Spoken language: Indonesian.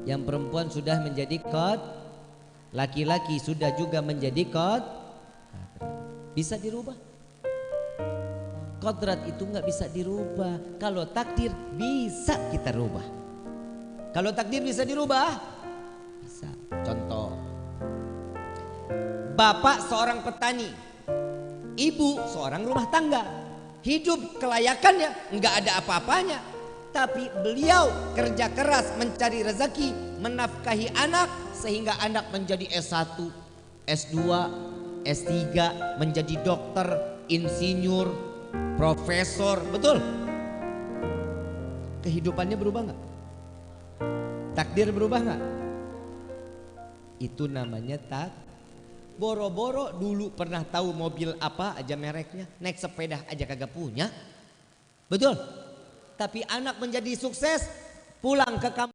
Yang perempuan sudah menjadi qad, laki-laki sudah juga menjadi qad. Bisa dirubah. Kodrat itu nggak bisa dirubah. Kalau takdir bisa kita rubah. Kalau takdir bisa dirubah, bisa. Contoh, bapak seorang petani, ibu seorang rumah tangga, hidup kelayakannya nggak ada apa-apanya, tapi beliau kerja keras mencari rezeki, menafkahi anak sehingga anak menjadi S1, S2, S3, menjadi dokter, insinyur, profesor, betul? Kehidupannya berubah nggak? Takdir berubah nggak? Itu namanya boro-boro dulu pernah tahu mobil apa aja mereknya, naik sepeda aja kagak punya, betul? Tapi anak menjadi sukses, pulang ke kampung